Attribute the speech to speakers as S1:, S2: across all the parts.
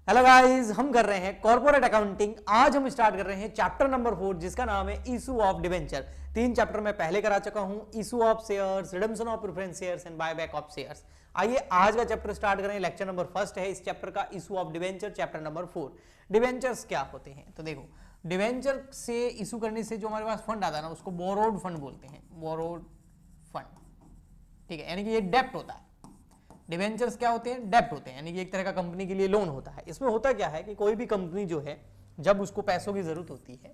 S1: Hello guys, हम कर रहे हैं कॉर्पोरेट अकाउंटिंग। आज हम स्टार्ट कर रहे हैं चैप्टर नंबर 4 जिसका नाम है इशू ऑफ डिवेंचर। 3 चैप्टर मैं पहले करा चुका हूं, issue of shares, redemption of preference shares and buyback of shares. आइए आज का चैप्टर स्टार्ट करें। लेक्चर नंबर फर्स्ट है इस चैप्टर का, issue of debenture, chapter number 4। Debentures क्या होते हैं? तो देखो, डिवेंचर से इशू करने से जो हमारे पास फंड आता है ना, उसको बोरोड फंड बोलते हैं, बोरोड फंड। ठीक है, यानी कि ये डेप्ट होता है। डिवेंचर्स क्या होते हैं? डेप्ट होते हैं, यानी कि एक तरह का कंपनी के लिए लोन होता है। इसमें होता क्या है कि कोई भी कंपनी जो है, जब उसको पैसों की जरूरत होती है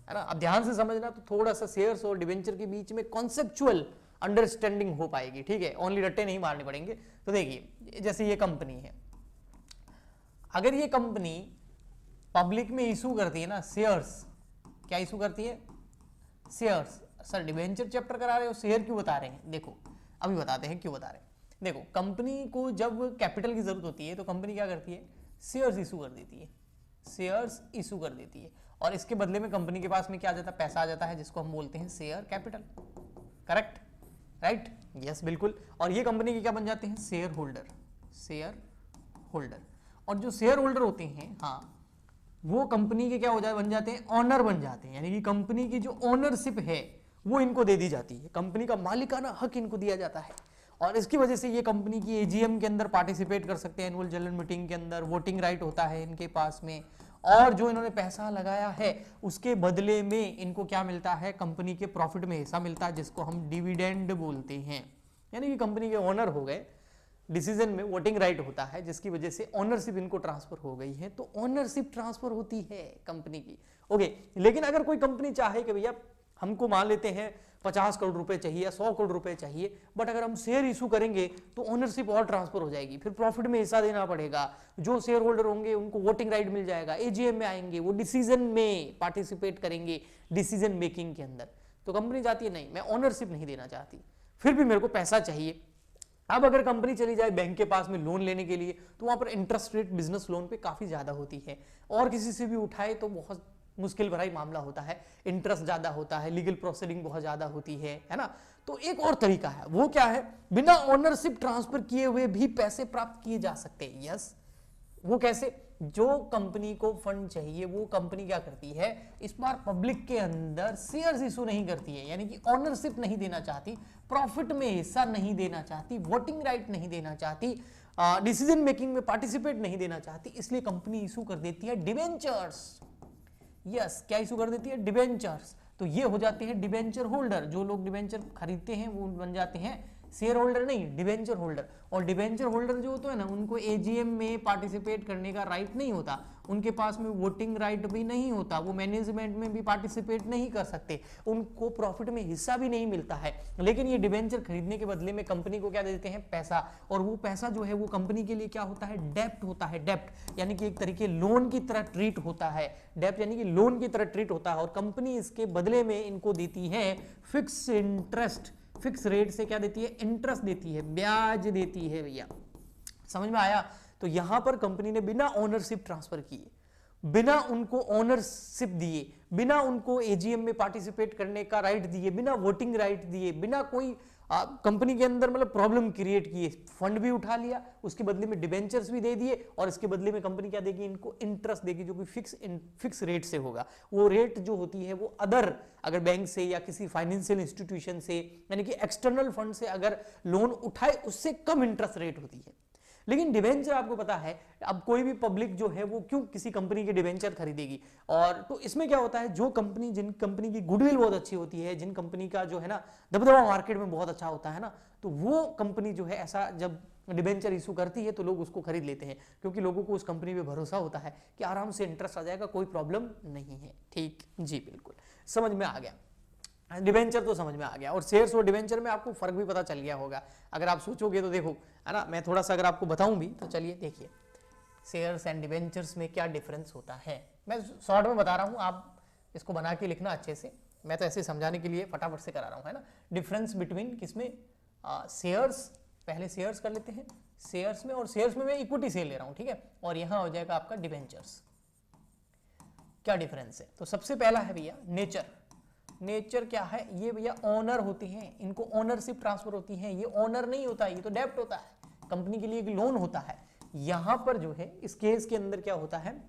S1: ना, अब ध्यान से समझना, तो थोड़ा सा शेयर्स और डिवेंचर के बीच में कॉन्सेप्चुअल अंडरस्टैंडिंग हो पाएगी। ठीक है, ओनली रट्टे नहीं मारने पड़ेंगे। तो देखिए, जैसे ये कंपनी है, अगर ये कंपनी पब्लिक में इशू करती है ना शेयर्स, क्या इशू करती है? शेयर्स। सर डिवेंचर चैप्टर करा रहे हो, शेयर क्यों बता रहे हैं? देखो अभी बताते हैं क्यों बता रहे हैं। देखो, कंपनी को जब कैपिटल की जरूरत होती है तो कंपनी क्या करती है? शेयर्स इशू कर देती है, शेयर्स इशू कर देती है, और इसके बदले में कंपनी के पास में क्या आ जाता है? पैसा आ जाता है, जिसको हम बोलते हैं share capital. Correct? Right? Yes, बिल्कुल। और ये कंपनी के क्या बन जाते हैं? Share holder, share holder. और जो शेयर होल्डर होते हैं, हाँ, वो कंपनी के क्या हो जाए? बन जाते हैं ऑनर, बन जाते हैं। यानी कि कंपनी की जो ओनरशिप है वो इनको दे दी जाती है, कंपनी का मालिकाना हक इनको दिया जाता है। और इसकी वजह से ये कंपनी की एजीएम के अंदर पार्टिसिपेट कर सकते हैं, एनुअल जनरल मीटिंग के अंदर वोटिंग राइट होता है इनके पास में। और जो इन्होंने पैसा लगाया है उसके बदले में इनको क्या मिलता है? कंपनी के प्रॉफिट में हिस्सा मिलता है, जिसको हम डिविडेंड बोलते हैं। यानी कि कंपनी के ओनर हो गए, डिसीजन में वोटिंग राइट होता है, जिसकी वजह से ओनरशिप इनको ट्रांसफर हो गई है। तो ओनरशिप ट्रांसफर होती है कंपनी की। ओके, लेकिन अगर कोई कंपनी चाहे कि भैया हमको मान लेते हैं 50 करोड़ रुपए चाहिए या 100 करोड़ रुपए चाहिए, बट अगर हम शेयर इशू करेंगे तो ओनरशिप और ट्रांसफर हो जाएगी, फिर प्रॉफिट में हिस्सा देना पड़ेगा, जो शेयर होल्डर होंगे उनको वोटिंग राइट मिल जाएगा, एजीएम में आएंगे, वो डिसीजन में पार्टिसिपेट करेंगे, डिसीजन मेकिंग के अंदर। तो कंपनी जाती है, नहीं मैं ओनरशिप नहीं देना चाहती, फिर भी मेरे को पैसा चाहिए। अब अगर कंपनी चली जाए बैंक के पास में लोन लेने के लिए, तो वहां पर इंटरेस्ट रेट बिजनेस लोन पे काफी ज्यादा होती है, और किसी से भी उठाए तो बहुत मुश्किल भरा ही मामला होता है, इंटरेस्ट ज्यादा होता है, लीगल प्रोसीडिंग बहुत ज्यादा होती है ना। तो एक और तरीका है, वो क्या है? बिना ओनरशिप ट्रांसफर किए हुए भी पैसे प्राप्त किए जा सकते हैं। यस, वो कैसे? जो कंपनी को फंड चाहिए वो कंपनी क्या करती है? इस बार पब्लिक के अंदर शेयर्स इशू नहीं करती है, यानी कि ओनरशिप नहीं देना चाहती, प्रॉफिट में हिस्सा नहीं देना चाहती, वोटिंग राइट नहीं देना चाहती, डिसीजन मेकिंग में पार्टिसिपेट नहीं देना चाहती, इसलिए कंपनी इशू कर देती है डिवेंचर्स। यस, क्या इशू कर देती है? डिवेंचर्स। तो ये हो जाते हैं डिवेंचर होल्डर। जो लोग डिवेंचर खरीदते हैं वो बन जाते हैं शेयर होल्डर, नहीं डिवेंचर होल्डर। और डिवेंचर होल्डर जो होता है ना, उनको एजीएम में पार्टिसिपेट करने का राइट नहीं होता, उनके पास में वोटिंग राइट भी नहीं होता, वो मैनेजमेंट में भी पार्टिसिपेट नहीं कर सकते, उनको प्रॉफिट में हिस्सा भी नहीं मिलता है। लेकिन ये डिवेंचर खरीदने के बदले में कंपनी को क्या देते हैं? पैसा। और वो पैसा जो है वो कंपनी के लिए क्या होता है? डेप्ट होता है। डेप्ट यानी कि एक तरीके लोन की तरह ट्रीट होता है, डेप्ट यानी कि लोन की तरह ट्रीट होता है, और कंपनी इसके बदले में इनको देती है फिक्स इंटरेस्ट, फिक्स रेट से क्या देती है? इंटरेस्ट देती है, ब्याज देती है। भैया समझ में आया? तो यहां पर कंपनी ने बिना ओनरशिप ट्रांसफर किए, बिना उनको ओनरशिप दिए, बिना उनको एजीएम में पार्टिसिपेट करने का राइट दिए, बिना वोटिंग राइट दिए, बिना कोई कंपनी के अंदर मतलब प्रॉब्लम क्रिएट किए, फंड भी उठा लिया, उसके बदले में डिबेंचर्स भी दे दिए, और इसके बदले में कंपनी क्या देगी? इनको इंटरेस्ट देगी, जो कि फिक्स रेट से होगा। वो रेट जो होती है वो अदर, अगर बैंक से या किसी फाइनेंशियल इंस्टीट्यूशन से, यानी कि एक्सटर्नल फंड से अगर लोन उठाए, उससे कम इंटरेस्ट रेट होती है। लेकिन डिवेंचर आपको पता है, अब कोई भी पब्लिक जो है वो क्यों किसी कंपनी के डिवेंचर खरीदेगी? और तो इसमें क्या होता है, जो कंपनी, जिन कंपनी की गुडविल बहुत अच्छी होती है, जिन कंपनी का जो है ना दबदबा मार्केट में बहुत अच्छा होता है ना, तो वो कंपनी जो है ऐसा जब डिवेंचर इशू करती है तो लोग उसको खरीद लेते हैं, क्योंकि लोगों को उस कंपनी पे भरोसा होता है कि आराम से इंटरेस्ट आ जाएगा, कोई प्रॉब्लम नहीं है। ठीक जी, बिल्कुल समझ में आ गया। डिवेंचर तो समझ में आ गया, और शेयर्स और डिवेंचर में आपको फर्क भी पता चल गया होगा। अगर आप सोचोगे तो देखो, है ना, मैं थोड़ा सा अगर आपको बताऊं भी तो चलिए देखिए, शेयर्स एंड डिवेंचर्स में क्या डिफरेंस होता है। मैं शॉर्ट में बता रहा हूं, आप इसको बना के लिखना अच्छे से, मैं तो ऐसे समझाने के लिए फटाफट से करा रहा हूं, है ना। डिफरेंस बिटवीन किसमें? शेयर्स, पहले शेयर्स कर लेते हैं, शेयर्स में, और शेयर्स में मैं इक्विटी शेयर ले रहा हूं, ठीक है, और यहां हो जाएगा आपका डिवेंचर्स। क्या डिफरेंस है? तो सबसे पहला है भैया नेचर। नेचर क्या है? ये भैया ओनर होते हैं, इनको ओनरशिप ट्रांसफर होती है, ये ओनर नहीं होता, ये तो डेप्ट होता है, कंपनी के लिए एक लोन होता है। यहां पर जो है इस केस के अंदर क्या होता है,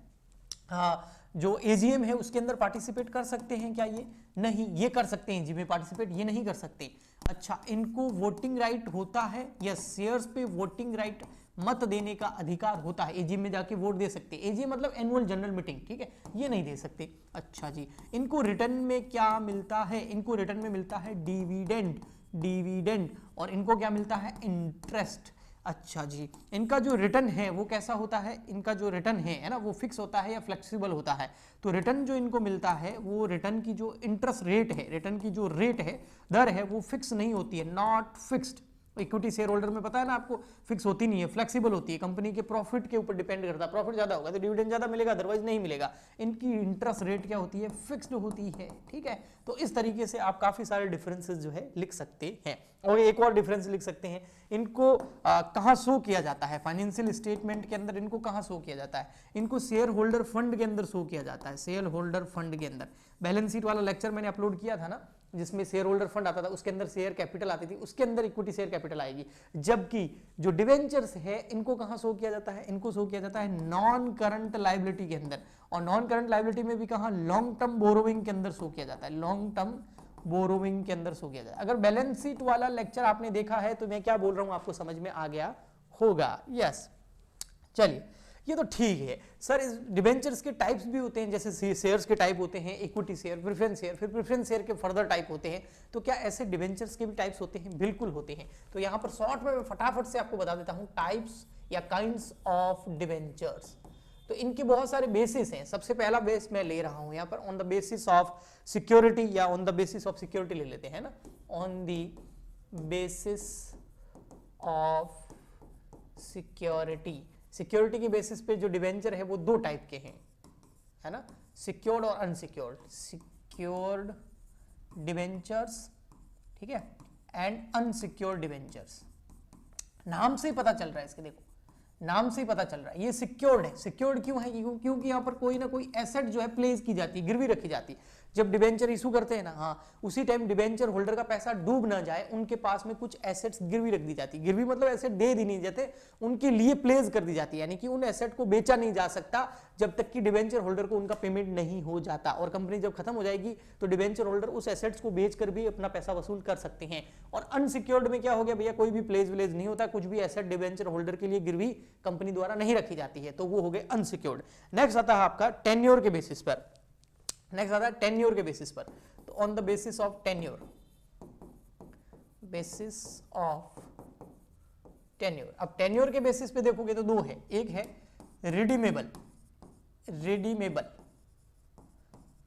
S1: जो एजीएम है उसके अंदर पार्टिसिपेट कर सकते हैं क्या? ये नहीं, ये कर सकते हैं एजीएम में पार्टिसिपेट, ये नहीं कर सकते। अच्छा, इनको वोटिंग राइट होता है, यस, शेयर्स पे वोटिंग राइट, मत देने का अधिकार होता है, एजीएम में जाके वोट दे सकते हैं। एजीएम मतलब एनुअल जनरल मीटिंग, ठीक है, ये नहीं दे सकते। अच्छा जी, इनको रिटर्न में क्या मिलता है? इनको रिटर्न में मिलता है डिविडेंड, डिविडेंड, और इनको क्या मिलता है? इंटरेस्ट। अच्छा जी, इनका जो रिटर्न है वो कैसा होता है? इनका जो रिटर्न है ना, वो फिक्स होता है या फ्लेक्सिबल होता है? तो रिटर्न जो इनको मिलता है वो रिटर्न की जो इंटरेस्ट रेट है, रिटर्न की जो रेट है, दर है, वो फिक्स नहीं होती है, not fixed. Equity share holder में पता है ना आपको, फिक्स होती नहीं है, फ्लेक्सिबल होती है, कंपनी के प्रॉफिट के ऊपर डिपेंड करता है। प्रॉफिट ज्यादा होगा तो डिविडेंड ज्यादा मिलेगा, अदरवाइज नहीं मिलेगा। इनकी इंटरेस्ट रेट क्या होती है? फिक्स्ड होती है, ठीक है। तो इस तरीके से आप काफी सारे डिफरेंसेस जो है लिख सकते हैं। और एक और डिफरेंस लिख सकते हैं, इनको कहाँ शो किया जाता है? फाइनेंशियल स्टेटमेंट के अंदर इनको कहाँ शो किया जाता है? इनको शेयर होल्डर फंड के अंदर शो किया जाता है, शेयर होल्डर फंड के अंदर। बैलेंस शीट वाला लेक्चर मैंने अपलोड किया था ना, जिसमें शेयर होल्डर फंड आता था, उसके अंदर शेयर कैपिटल आती थी, उसके अंदर इक्विटी शेयर कैपिटल आएगी। जबकि जो डिवेंचर्स है इनको कहां शो किया जाता है? इनको शो किया जाता है नॉन करंट लायबिलिटी के अंदर, और नॉन करंट लायबिलिटी में भी कहां? लॉन्ग टर्म बोरोइंग के अंदर शो किया जाता है, लॉन्ग टर्म बोरोइंग के अंदर शो किया जाता है। अगर बैलेंस शीट वाला लेक्चर आपने देखा है तो मैं क्या बोल रहा हूं आपको समझ में आ गया होगा। यस, चलिए, ये तो ठीक है सर। इस डिबेंचर्स के टाइप्स भी होते हैं, जैसे शेयर्स के टाइप होते हैं, इक्विटी शेयर, प्रेफरेंस शेयर, फिर प्रेफरेंस शेयर के फर्दर टाइप होते हैं। तो क्या ऐसे डिबेंचर्स के भी टाइप्स होते हैं? बिल्कुल होते हैं। तो यहाँ पर शॉर्ट में मैं फटाफट से आपको बता देता हूँ टाइप्स या काइंड्स ऑफ डिबेंचर्स। तो इनके बहुत सारे बेसिस हैं। सबसे पहला बेस मैं ले रहा हूँ यहाँ पर, on the basis of security, या on the basis of security ले लेते हैं ना, on the basis of security. Security की बेसिस पे जो डिवेंचर है वो दो टाइप के हैं, है ना, सिक्योर्ड और अनसिक्योर्ड। सिक्योर्ड डिवेंचर्स, ठीक है, एंड अनसिक्योर्ड डिवेंचर्स। नाम से ही पता चल रहा है इसके, देखो नाम से ही पता चल रहा है ये सिक्योर्ड है। सिक्योर्ड क्यों है? क्योंकि यहाँ पर कोई ना कोई एसेट जो है प्लेस की जाती है, गिरवी रखी जाती है। जब डिवेंचर इशू करते हैं ना, हाँ, उसी टाइम डिवेंचर होल्डर का पैसा डूब ना जाए, उनके पास में कुछ एसेट्स गिरवी रख दी जाती है। गिरवी मतलब एसेट दे दी नहीं जाते, उनके लिए प्लेस कर दी जाती है, यानी कि उन एसेट को बेचा नहीं जा सकता जब तक कि डिवेंचर होल्डर को उनका पेमेंट नहीं हो जाता। और कंपनी जब खत्म हो जाएगी तो डिवेंचर होल्डर उस एसेट्स को बेचकर भी अपना पैसा वसूल कर सकते हैं। और अनसिक्योर्ड में क्या हो गया भैया? कोई भी प्लेस विलेज नहीं होता, कुछ भी एसेट डिवेंचर होल्डर के लिए गिरवी कंपनी द्वारा नहीं रखी जाती है, तो वो हो गए अनसिक्योर्ड। नेक्स्ट आता है आपका टेन्योर के बेसिस पर। नेक्स्ट आता है टेन्योर के बेसिस पर। तो on the basis of tenure, basis of tenure. अब टेन्योर के बेसिस पे देखोगे तो दो है, एक है रिडीमेबल, रिडीमेबल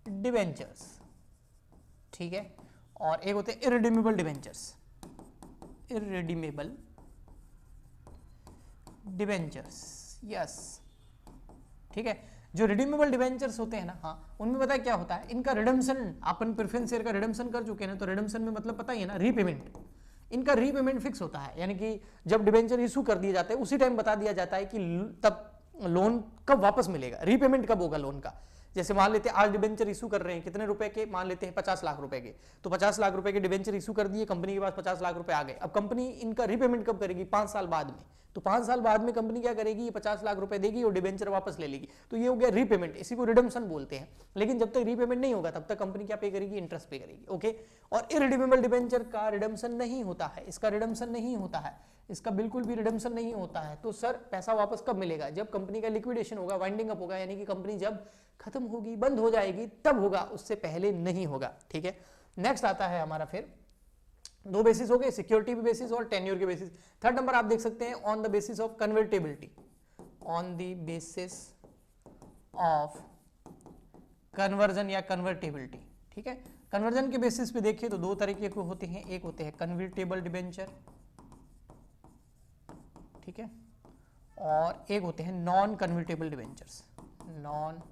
S1: डिवेंचर्स, ठीक है, और एक होते हैं irredeemable debentures, irredeemable debentures. Yes, ठीक है। जो रिडीमेबल डिवेंचर्स होते हैं ना, हाँ, उनमें पता है क्या होता है? इनका रिडम्पशन, अपन प्रेफरेंस शेयर का रिडम्पशन कर चुके हैं ना, तो रिडम्पशन में मतलब पता ही है ना, रीपेमेंट। इनका रीपेमेंट फिक्स होता है, यानी कि जब डिवेंचर इशू कर दिए जाते हैं उसी टाइम बता दिया जाता है कि तब लोन कब वापस मिलेगा, रीपेमेंट कब होगा लोन का। जैसे मान लेते हैं आज डिवेंचर इशू कर रहे हैं, कितने रुपए के? मान लेते हैं 50 लाख रुपए के। तो 50 लाख रुपए के डिवेंचर इशू कर दिए, कंपनी के पास 50 लाख रुपए आ गए। अब कंपनी इनका रीपेमेंट कब करेगी? 5 साल बाद में। तो 5 साल बाद में कंपनी क्या करेगी? ये 50 लाख रुपए देगी और डिवेंचर वापस ले लेगी। तो ये हो गया रीपेमेंट, इसी को रिडम्पशन बोलते हैं। लेकिन जब तक रीपेमेंट नहीं होगा तब तक कंपनी क्या पे करेगी? इंटरेस्ट पे करेगी। ओके। और इररिडीमेबल डिवेंचर का रिडम्पशन नहीं होता है, इसका रिडम्पशन नहीं होता है, इसका बिल्कुल भी रिडम्पशन नहीं होता है। तो सर पैसा वापस कब मिलेगा? जब कंपनी का लिक्विडेशन होगा, वाइंडिंग अप होगा, यानी कि कंपनी जब खत्म होगी, बंद हो जाएगी, तब होगा, उससे पहले नहीं होगा, ठीक है। नेक्स्ट आता है हमारा, फिर दो बेसिस हो गए, सिक्योरिटी के बेसिस और टेन्योर के बेसिस। थर्ड नंबर आप देख सकते हैं on the basis of convertibility, on the basis of conversion या कन्वर्टेबिलिटी, ठीक है। कन्वर्जन के बेसिस पे देखिए तो दो तरीके के होते हैं, एक होते हैं कन्वर्टेबल डिबेंचर, ठीक है, और एक होते हैं non convertible debentures, non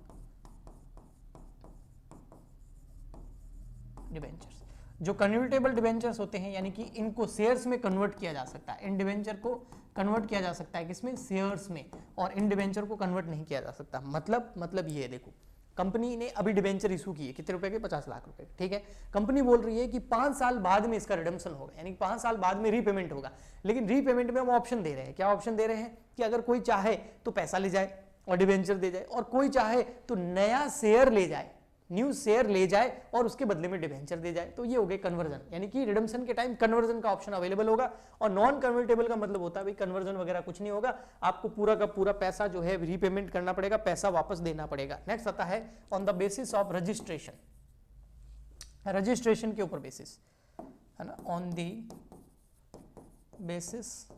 S1: debentures. जो कन्वर्टेबल डिबेंचर्स होते हैं, यानी कि इनको शेयर्स में कन्वर्ट किया जा सकता है, इन डिबेंचर को कन्वर्ट किया जा सकता है किसमें? शेयर्स में, और इन डिबेंचर को कन्वर्ट नहीं किया जा सकता। मतलब ये देखो, कंपनी ने अभी डिबेंचर इशू किए, कितने रुपए के? 50 लाख रुपए, ठीक है। कंपनी बोल रही है कि 5 साल बाद में इसका रिडम्पशन होगा, यानी 5 साल बाद में रीपेमेंट होगा। लेकिन रीपेमेंट में हम ऑप्शन दे रहे हैं, क्या ऑप्शन दे रहे हैं कि अगर कोई चाहे तो पैसा ले जाए और डिबेंचर दे जाए, और कोई चाहे तो नया शेयर ले जाए, न्यू शेयर ले जाए और उसके बदले में डिबेंचर दे जाए। तो ये हो गए कन्वर्जन, यानी कि रिडम्पशन के टाइम कन्वर्जन का ऑप्शन अवेलेबल होगा। और नॉन कन्वर्टेबल का मतलब होता है भाई कन्वर्जन वगैरह कुछ नहीं होगा, आपको पूरा का पूरा पैसा जो है रीपेमेंट करना पड़ेगा, पैसा वापस देना पड़ेगा। नेक्स्ट आता है on the basis of registration, registration के ऊपर बेसिस है ना, on the basis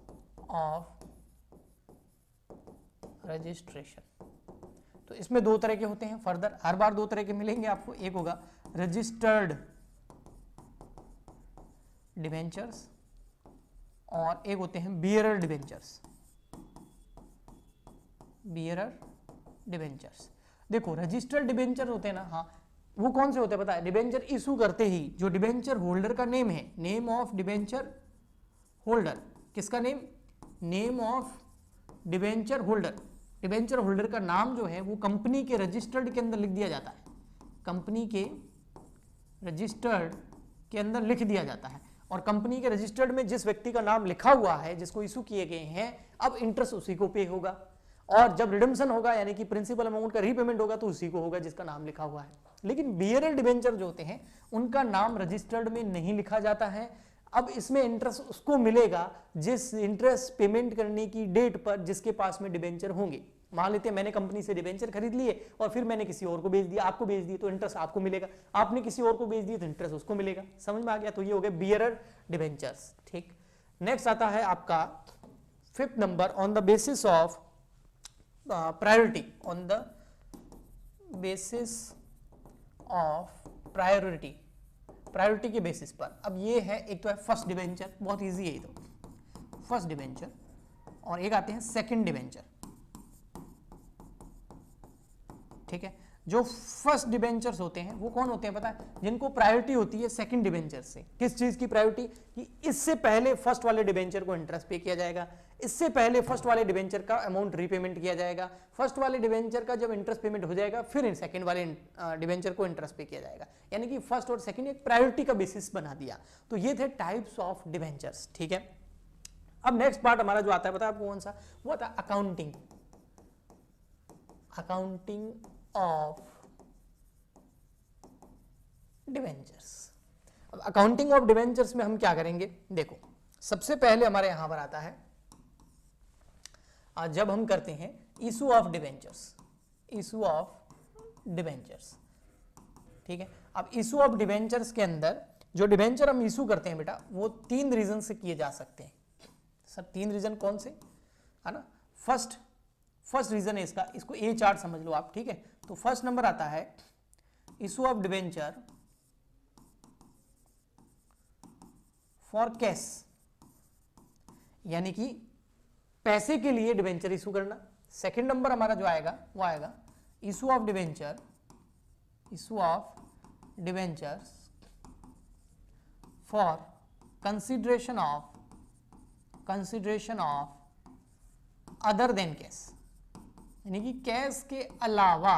S1: of registration. तो इसमें दो तरह के होते हैं फर्दर, हर बार दो तरह के मिलेंगे आपको। एक होगा रजिस्टर्ड डिबेंचर्स और एक होते हैं बियरर डिबेंचर्स, बियरर डिबेंचर्स। देखो रजिस्टर्ड डिबेंचर होते हैं ना, हाँ वो कौन से होते हैं पता है? डिबेंचर इशू करते ही जो डिबेंचर होल्डर का नेम है, नेम ऑफ डिबेंचर होल्डर, किसका name? Name of debenture holder, debenture holder का नाम जो है वो कंपनी के रजिस्टर्ड के अंदर लिख दिया जाता है, कंपनी के रजिस्टर्ड के अंदर लिख दिया जाता है। और कंपनी के रजिस्टर्ड में जिस व्यक्ति का नाम लिखा हुआ है, जिसको इशू किए गए हैं, अब इंटरेस्ट उसी को पे होगा, और जब रिडम्पशन होगा यानी कि प्रिंसिपल अमाउंट का रीपेमेंट होगा तो उसी को होगा जिसका नाम लिखा हुआ है। लेकिन बियरर डिबेंचर जो होते हैं उनका नाम रजिस्टर्ड में नहीं लिखा जाता है। अब इसमें इंटरेस्ट उसको मिलेगा जिस इंटरेस्ट पेमेंट करने की डेट पर जिसके पास में डिबेंचर होंगे। मान लेते हैं मैंने कंपनी से डिबेंचर खरीद लिए और फिर मैंने किसी और को बेच दिया, आपको बेच दिए तो इंटरेस्ट आपको मिलेगा, आपने किसी और को बेच दिया तो इंटरेस्ट उसको मिलेगा। समझ में आ गया? तो ये हो गए बियरर डिबेंचर्स, ठीक। नेक्स्ट आता है आपका 5th number, on the basis of priority, on the basis of priority, priority के बेसिस पर। अब ये है, एक तो है फर्स्ट डिबेंचर, बहुत इजी है ये तो, फर्स्ट डिबेंचर, और एक आते हैं सेकंड डिबेंचर, ठीक है। जो फर्स्ट डिबेंचर्स होते हैं वो कौन होते हैं पता है? जिनको प्रायोरिटी होती है सेकंड डिबेंचर से। किस चीज की प्रायोरिटी? कि इससे पहले फर्स्ट वाले डिबेंचर को इंटरेस्ट पे किया जाएगा, इससे पहले फर्स्ट वाले डिबेंचर का अमाउंट रीपेमेंट किया जाएगा, फर्स्ट वाले डिबेंचर का जब इंटरेस्ट पेमेंट हो जाएगा फिर सेकंड वाले डिबेंचर को इंटरेस्ट पे किया जाएगा। यानी कि फर्स्ट और सेकंड एक प्रायोरिटी का बेसिस बना दिया। तो ये थे टाइप्स ऑफ डिबेंचर्स, ठीक है। अब नेक्स्ट पार्ट हमारा जो आता है पता है आपको कौन सा? वो आता है अकाउंटिंग, अकाउंटिंग ऑफ डिबेंचर्स। अब अकाउंटिंग ऑफ डिबेंचर्स में हम क्या करेंगे? देखो सबसे पहले हमारे यहां पर आता है जब हम करते हैं issue of debentures, issue of debentures, ठीक है। अब इशू ऑफ डिबेंचर्स के अंदर जो डिबेंचर हम इशू करते हैं बेटा वो 3 रीजन से किए जा सकते हैं। सर 3 रीजन कौन से? है ना, फर्स्ट रीजन है इसका, इसको ए चार्ट समझ लो आप, ठीक है। तो फर्स्ट नंबर आता है issue of debenture for cash, यानी कि पैसे के लिए डिबेंचर इशू करना। सेकंड नंबर हमारा जो आएगा वो आएगा issue of debenture, issue of debentures for consideration of other than cash, यानी कि कैश के अलावा,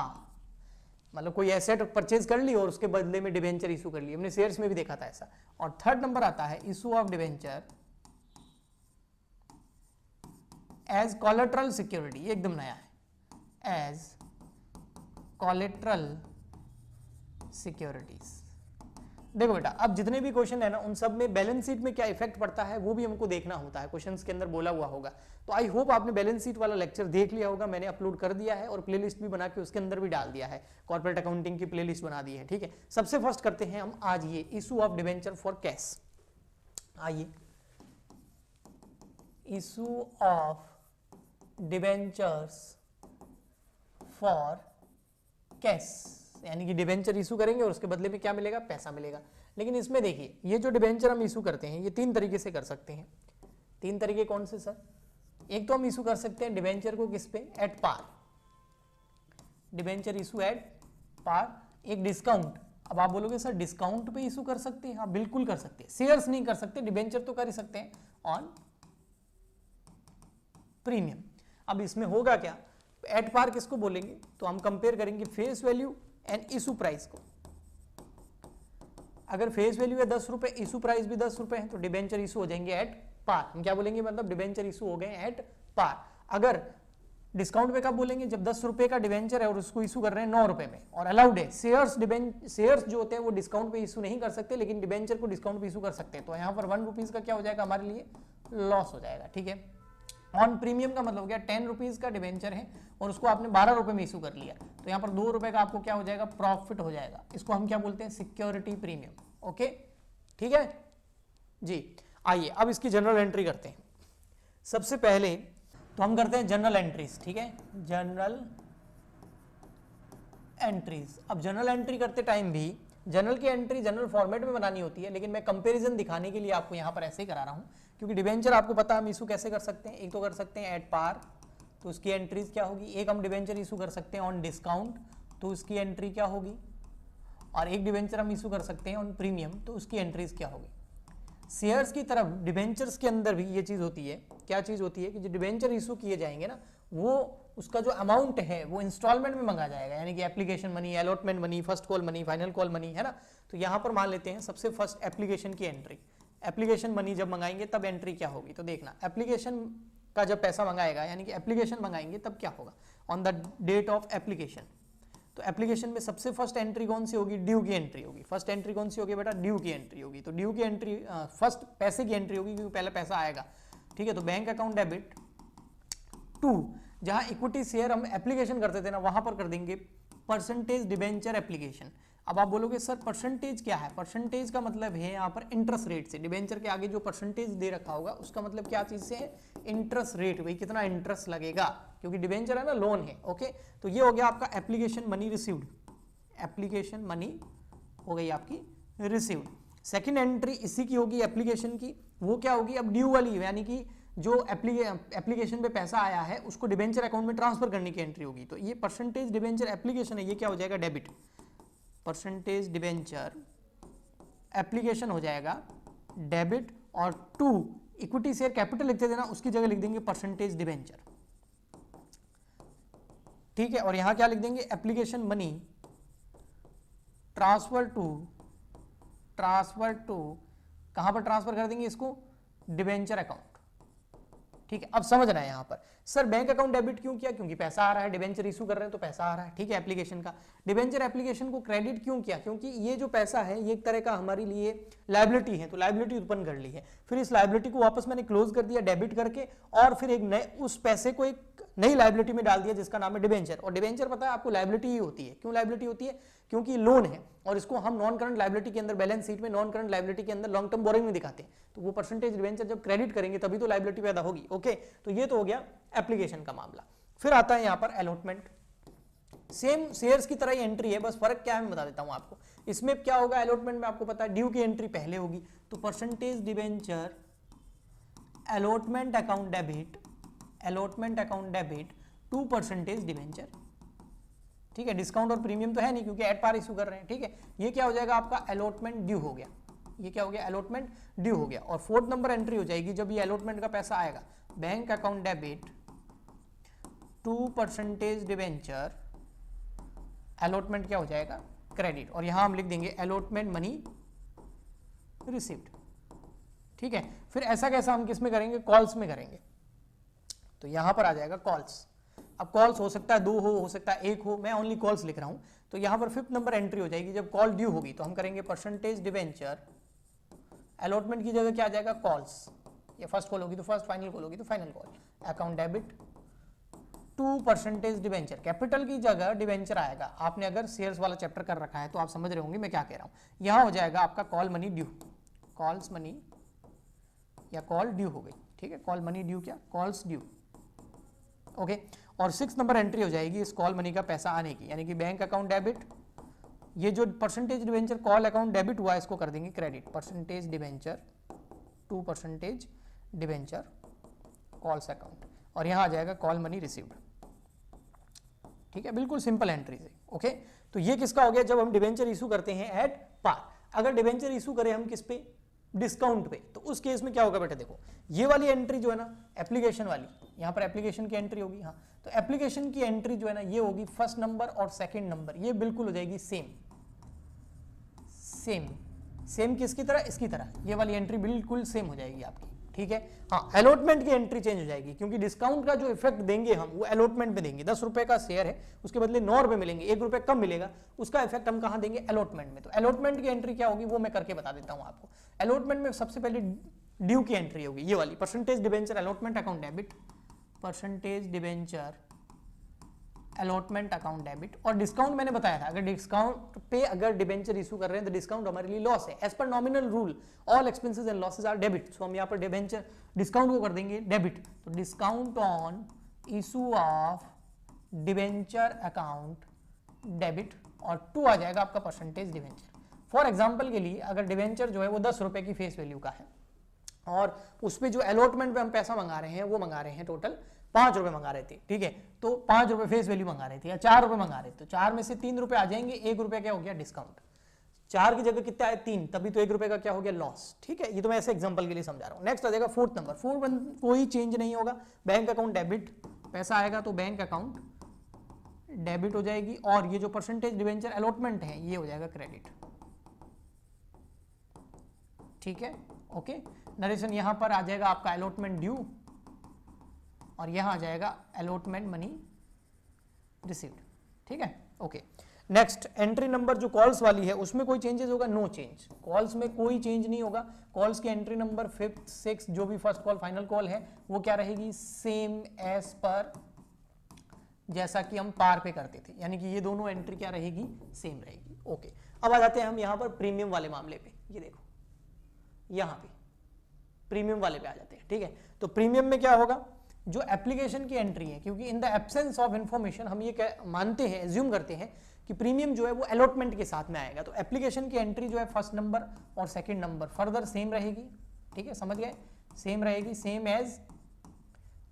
S1: मतलब कोई एसेट परचेज कर ली और उसके बदले में डिबेंचर इशू कर ली, हमने शेयर्स में भी देखा था ऐसा। और थर्ड नंबर आता है issue of debenture as collateral security, ये एकदम नया है, एज कोलेटरल सिक्योरिटीज। देखो बेटा अब जितने भी क्वेश्चन है ना उन सब में बैलेंस शीट में क्या इफेक्ट पड़ता है वो भी हमको देखना होता है, क्वेश्चंस के अंदर बोला हुआ होगा। तो आई होप आपने बैलेंस शीट वाला लेक्चर देख लिया होगा, मैंने अपलोड कर दिया है और प्लेलिस्ट भी बना के उसके अंदर भी डाल दिया है, कॉर्पोरेट अकाउंटिंग की प्लेलिस्ट बना दी है, ठीक है। सबसे फर्स्ट करते हैं हम आज ये issue of debenture for cash. आइए, issue of debentures for cash, यानी कि डिबेंचर इशू करेंगे और उसके बदले में क्या मिलेगा? पैसा मिलेगा। लेकिन इसमें देखिए ये जो डिबेंचर हम इशू करते हैं ये 3 तरीके से कर सकते हैं। 3 तरीके कौन से सर? एक तो हम इशू कर सकते हैं डिबेंचर को किस पे? At par, debenture issue at par. एक डिस्काउंट, अब आप बोलोगे सर डिस्काउंट पे इशू कर सकते हैं? हाँ बिल्कुल कर सकते हैं, शेयर्स नहीं कर सकते, डिबेंचर तो कर ही सकते हैं ऑन प्रीमियम। अब इसमें होगा क्या? एट पार किसको बोलेंगे? तो हम कंपेयर करेंगे face value and issue price को। अगर फेस वैल्यू है 10 रुपए, इशू प्राइस भी 10 रुपए है, तो डिबेंचर इशू हो जाएंगे एट पार। हम क्या बोलेंगे, मतलब डिबेंचर इशू हो गए एट पार। अगर डिस्काउंट पे कब बोलेंगे, जब 10 रुपए का डिबेंचर है और उसको इशू कर रहे हैं 9 रुपए में, और अलाउड है। शेयर्स जो होते हैं वो डिस्काउंट पे इशू नहीं कर सकते, लेकिन डिबेंचर को डिस्काउंट पे इशू कर सकते हैं। तो यहाँ पर 1 रुपीज का क्या हो जाएगा, हमारे लिए लॉस हो जाएगा। ठीक है, ऑन प्रीमियम का मतलब क्या, 10 रुपीज का डिबेंचर है और उसको आपने 12 रुपए में इशू कर लिया, तो यहाँ पर 2 रुपए का आपको क्या हो जाएगा, प्रॉफिट हो जाएगा। इसको हम क्या बोलते हैं, सिक्योरिटी प्रीमियम। ओके, ठीक है जी। आइए अब इसकी जनरल एंट्री करते हैं। सबसे पहले तो हम करते हैं जनरल एंट्रीज। ठीक है, जनरल एंट्रीज। अब जनरल एंट्री करते टाइम भी जनरल की एंट्री जनरल फॉर्मेट में बनानी होती है, लेकिन मैं कंपैरिजन दिखाने के लिए आपको यहाँ पर ऐसे ही करा रहा हूँ, क्योंकि डिबेंचर आपको पता है हम इशू कैसे कर सकते हैं। एक तो कर सकते हैं एट पार, तो उसकी एंट्रीज क्या होगी। एक हम डिबेंचर इशू कर सकते हैं ऑन डिस्काउंट, तो उसकी एंट्री क्या होगी। और एक डिबेंचर हम इशू कर सकते हैं ऑन प्रीमियम, तो उसकी एंट्रीज क्या होगी। शेयर्स की तरफ डिबेंचर्स के अंदर भी ये चीज होती है। क्या चीज होती है कि जो डिबेंचर इशू किए जाएंगे ना, वो उसका जो अमाउंट है वो इंस्टॉलमेंट में मंगा जाएगा, यानी कि application money, allotment money, first call money, final call money, है ना। तो यहाँ पर मान लेते हैं सबसे फर्स्ट एप्लीकेशन की एंट्री। एप्लीकेशन मनी जब मंगाएंगे तब एंट्री क्या होगी, तो देखना एप्लीकेशन का जब पैसा मंगाएगा, यानी कि एप्लीकेशन मंगाएंगे तब क्या होगा, on the date of application. तो एप्लीकेशन में सबसे फर्स्ट एंट्री कौन सी होगी, ड्यू की एंट्री होगी। फर्स्ट एंट्री कौन सी होगी बेटा, ड्यू की एंट्री होगी। तो ड्यू की एंट्री फर्स्ट पैसे की एंट्री होगी, क्योंकि पहले पैसा आएगा। ठीक है, तो बैंक अकाउंट डेबिट टू, जहां इक्विटी शेयर हम एप्लीकेशन करते थे ना, वहां पर कर देंगे परसेंटेज डिबेंचर एप्लीकेशन। अब आप बोलोगे सर परसेंटेज क्या है, परसेंटेज का मतलब है यहाँ पर इंटरेस्ट रेट से। डिबेंचर के आगे जो परसेंटेज दे रखा होगा उसका मतलब क्या चीज से है, इंटरेस्ट रेट, भाई कितना इंटरेस्ट लगेगा, क्योंकि डिबेंचर है ना, लोन है। ओके, तो ये हो गया आपका application money received. Application money हो गई आपकी रिसीव्ड। सेकेंड एंट्री इसी की होगी एप्लीकेशन की, वो क्या होगी, अब ड्यू वाली, यानी कि जो एप्लीकेशन पे पैसा आया है उसको डिबेंचर अकाउंट में ट्रांसफर करने की एंट्री होगी। तो ये परसेंटेज डिबेंचर एप्लीकेशन है, ये क्या हो जाएगा, डेबिट। परसेंटेज डिबेंचर एप्लीकेशन हो जाएगा डेबिट, और टू इक्विटी शेयर कैपिटल लिखते थे ना, उसकी जगह लिख देंगे परसेंटेज डिबेंचर। ठीक है, और यहां क्या लिख देंगे, एप्लीकेशन मनी ट्रांसफर टू कहां पर ट्रांसफर कर देंगे इसको, डिबेंचर अकाउंट। ठीक है, अब समझना है यहां पर सर बैंक अकाउंट डेबिट क्यों किया, क्योंकि पैसा आ रहा है, डिबेंचर इशू कर रहे हैं तो पैसा आ रहा है। ठीक है, एप्लीकेशन का। डिबेंचर एप्लीकेशन को क्रेडिट क्यों किया, क्योंकि ये जो पैसा है ये एक तरह का हमारे लिए लायबिलिटी है, तो लायबिलिटी उत्पन्न कर ली है। फिर इस लायबिलिटी को वापस मैंने क्लोज कर दिया डेबिट करके, और फिर एक नए उस पैसे को एक नई लायबिलिटी में डाल दिया जिसका नाम है डिबेंचर। और डिबेंचर पता है आपको लायबिलिटी ही होती है। क्यों लायबिलिटी होती है, क्योंकि लोन है, और इसको हम नॉन करंट लायबिलिटी के अंदर, बैलेंस शीट में नॉन करंट लायबिलिटी के अंदर लॉन्ग टर्म बोरिंग में दिखाते हैं। तो वो परसेंटेज डिबेंचर जब क्रेडिट करेंगे तभी तो लायबिलिटी पैदा होगी। ओके, तो ये तो हो गया एप्लीकेशन का मामला। फिर आता है यहाँ पर अलॉटमेंट। सेम शेयर्स की तरह ही एंट्री है, बस फर्क क्या है मैं बता देता हूं आपको। इसमें क्या होगा, अलॉटमेंट में आपको पता है ड्यू की एंट्री पहले होगी, तो percentage debenture allotment account debit to percentage debenture. ठीक है, डिस्काउंट और प्रीमियम तो है नहीं क्योंकि एट पार इशू कर रहे हैं। ठीक है, ये क्या हो जाएगा आपका अलॉटमेंट ड्यू हो गया। ये क्या हो गया, अलॉटमेंट ड्यू हो गया। और फोर्थ नंबर एंट्री हो जाएगी जब ये अलॉटमेंट का पैसा आएगा, bank account debit to percentage debenture, allotment क्या हो जाएगा, क्रेडिट। और यहां हम लिख देंगे अलॉटमेंट मनी रिसीव्ड। ठीक है, फिर ऐसा कैसा हम किस में करेंगे, कॉल्स में करेंगे। तो यहां पर आ जाएगा कॉल्स। अब कॉल्स हो सकता है 2 हो सकता है 1 हो, मैं ओनली कॉल्स लिख रहा हूं। तो यहां पर फिफ्थ नंबर एंट्री हो जाएगी जब कॉल ड्यू होगी, तो हम करेंगे परसेंटेज डिबेंचर, अलॉटमेंट की जगह क्या आ जाएगा, कॉल्स। ये फर्स्ट कॉल होगी तो फर्स्ट, फाइनल कॉल होगी तो final call, account debit to percentage debenture. Capital की जगह डिबेंचर आएगा। आपने अगर शेयर्स वाला चैप्टर कर रखा है तो आप समझ रहे होंगे मैं क्या कह रहा हूं। यहां हो जाएगा आपका call money due, calls money या कॉल ड्यू हो गई। ठीक है, कॉल मनी ड्यू क्या, कॉल्स ड्यू। ओके, और 6 नंबर एंट्री हो जाएगी इस कॉल मनी का पैसा आने की, यानी कि बैंक अकाउंट डेबिट, ये जो percentage debenture call account debit हुआ इसको कर देंगे credit, percentage debenture to percentage debenture calls account, और यहां आ जाएगा कॉल मनी रिसीव्ड। ठीक है, बिल्कुल सिंपल एंट्री है। ओके, तो ये किसका हो गया, जब हम डिबेंचर इशू करते हैं एट पार। अगर डिबेंचर इशू करें हम किस पे, डिस्काउंट पे, तो उस केस में क्या होगा बेटा, देखो ये वाली एंट्री जो है ना एप्लीकेशन वाली, यहाँ पर एप्लीकेशन की एंट्री होगी, हाँ तो एप्लीकेशन की एंट्री जो है ना ये होगी फर्स्ट नंबर और सेकंड नंबर, ये बिल्कुल हो जाएगी सेम सेम सेम किसकी तरह, इसकी तरह, ये वाली एंट्री बिल्कुल सेम हो जाएगी आपकी, ठीक है। हाँ अलॉटमेंट की एंट्री चेंज हो जाएगी क्योंकि डिस्काउंट का जो इफेक्ट देंगे हम वो अलॉटमेंट में देंगे, 10 रुपए का शेयर है उसके बदले 9 रुपए मिलेंगे, 1 रुपए कम मिलेगा, उसका इफेक्ट हम कहां देंगे, अलॉटमेंट में। तो अलॉटमेंट की एंट्री क्या होगी वो मैं करके बता देता हूं आपको। अलॉटमेंट में सबसे पहले ड्यू की एंट्री होगी, ये वाली percentage debenture allotment account debit, percentage debenture allotment account debit. और डिस्काउंट मैंने बताया था, अगर डिस्काउंट पे अगर डिबेंचर इशू कर रहे हैं तो डिस्काउंट हमारे लिए लॉस है, as per nominal rule all expenses and losses are debit, so हम यहाँ पर डिबेंचर डिस्काउंट को कर देंगे डेबिट, तो discount on issue of debenture account debit, और 2 आ जाएगा आपका परसेंटेज डिबेंचर। फॉर एग्जाम्पल के लिए अगर डिबेंचर जो है वो 10 रुपए की फेस वैल्यू का है और उस पर जो अलॉटमेंट पे हम पैसा मंगा रहे हैं वो मंगा रहे हैं टोटल 5 रुपए मंगा रहे थे, ठीक है, तो 5 रुपए फेस वैल्यू मंगा रहे थे या 4 रुपए मंगा रहे थे, तो 4 में से 3 रुपए आ जाएंगे, 1 रुपए क्या हो गया डिस्काउंट, 4 की जगह कितना है 3, तभी तो 1 रुपए का क्या हो गया लॉस, ठीक है। ये तो मैं ऐसे एग्जांपल के लिए समझा रहा हूँ। नेक्स्ट आ जाएगा फोर्थ नंबर, फोर्थ कोई चेंज नहीं होगा, बैंक अकाउंट डेबिट, पैसा आएगा तो बैंक अकाउंट डेबिट हो जाएगी, और ये जो परसेंटेज डिबेंचर अलॉटमेंट है ये हो जाएगा क्रेडिट, ठीक है, ओके। नरेशन यहां पर आ जाएगा आपका अलॉटमेंट ड्यू और यहां आ जाएगा अलॉटमेंट मनी रिसीव्ड, ठीक है, ओके। नेक्स्ट एंट्री नंबर जो कॉल्स वाली है उसमें कोई चेंजेस होगा, नो चेंज, कॉल्स में कोई चेंज नहीं होगा। कॉल्स की एंट्री नंबर 5th 6th जो भी फर्स्ट कॉल फाइनल कॉल है वो क्या रहेगी, सेम एज पर जैसा कि हम पार पे करते थे, यानी कि ये दोनों एंट्री क्या रहेगी, सेम रहेगी, ओके। अब आ जाते हैं हम यहां पर प्रीमियम वाले मामले पे, ये देखो यहां पे प्रीमियम वाले पे आ जाते हैं, ठीक है। तो प्रीमियम में क्या होगा, जो एप्लीकेशन की एंट्री है, क्योंकि in the absence of information हम ये मानते हैं, एज्यूम करते हैं कि प्रीमियम जो है वो अलॉटमेंट के साथ में आएगा, तो एप्लीकेशन की एंट्री जो है फर्स्ट नंबर और सेकंड नंबर फर्दर सेम रहेगी, ठीक है, समझ गए, सेम रहेगी, सेम एज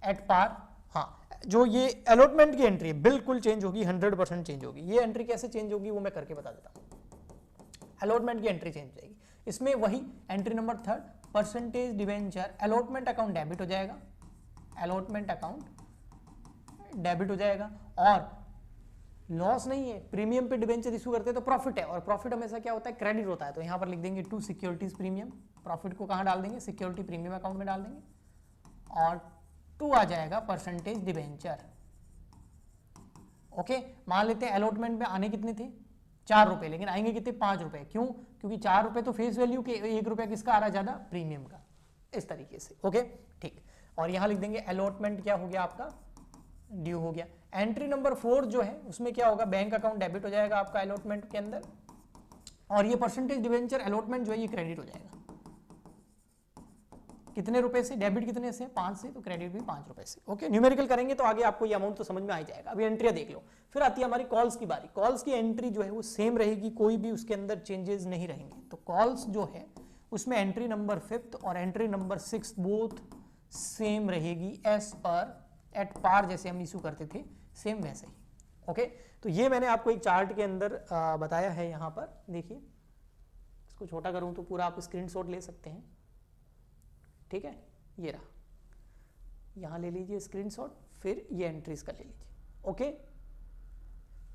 S1: एट पार। हाँ जो ये अलॉटमेंट की एंट्री है बिल्कुल चेंज होगी, 100% चेंज होगी। ये एंट्री कैसे चेंज होगी वो मैं करके बता देता हूँ। अलॉटमेंट की एंट्री चेंज हो जाएगी, इसमें वही entry number 3rd percentage debenture allotment account debit हो जाएगा, अलॉटमेंट अकाउंट डेबिट हो जाएगा, और लॉस नहीं है, प्रीमियम पे डिबेंचर इशू करते हैं तो प्रॉफिट है, और प्रॉफिट हमेशा क्या होता है, क्रेडिट होता है, तो यहां पर लिख देंगे टू सिक्योरिटीज प्रीमियम, प्रॉफिट को कहां डाल देंगे, सिक्योरिटी प्रीमियम अकाउंट में डाल देंगे, और 2 आ जाएगा परसेंटेज डिबेंचर, ओके। मान लेते हैं अलॉटमेंट में आने कितने थे, 4 रुपए, लेकिन आएंगे कितने, 5 रुपए, क्यों, क्योंकि 4 रुपए तो फेस वैल्यू के, 1 रुपया किसका आ रहा है ज्यादा, प्रीमियम का, इस तरीके से, ओके ठीक। और यहां लिख देंगे अलॉटमेंट क्या हो गया आपका, ड्यू हो गया। एंट्री नंबर 4 जो है उसमें क्या होगा, बैंक अकाउंट डेबिट हो जाएगा आपका अलॉटमेंट के अंदर, और ये परसेंटेज डिबेंचर अलॉटमेंट जो है ये क्रेडिट हो जाएगा, कितने रुपए से, डेबिट कितने से, 5 से, तो क्रेडिट भी 5 रुपए से, ओके। न्यूमेरिकल करेंगे तो आगे आपको ये अमाउंट तो समझ में आ जाएगा। अभी एंट्रियां देख लो, फिर आती है हमारी कॉल्स की बारी। कॉल्स की एंट्री जो है वो सेम रहेगी, कोई भी उसके अंदर चेंजेस नहीं रहेंगे। तो कॉल्स जो है उसमें एंट्री नंबर 5th और entry number 6th both same रहेगी, एज पर एट पार जैसे हम इशू करते थे, सेम वैसे ही, ओके। तो ये मैंने आपको एक चार्ट के अंदर बताया है, यहाँ पर देखिए, इसको छोटा करूं तो पूरा आप स्क्रीनशॉट ले सकते हैं, ठीक है, ये रहा, यहां ले लीजिए स्क्रीनशॉट, फिर ये एंट्रीज का ले लीजिए, ओके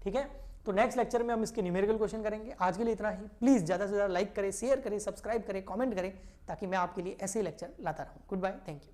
S1: ठीक है। तो नेक्स्ट लेक्चर में हम इसके न्यूमेरिकल क्वेश्चन करेंगे। आज के लिए इतना ही। प्लीज ज्यादा से ज्यादा लाइक करें, शेयर करें, सब्सक्राइब करें, कमेंट करें, ताकि मैं आपके लिए ऐसे लेक्चर लाता रहूं। Goodbye, thank you.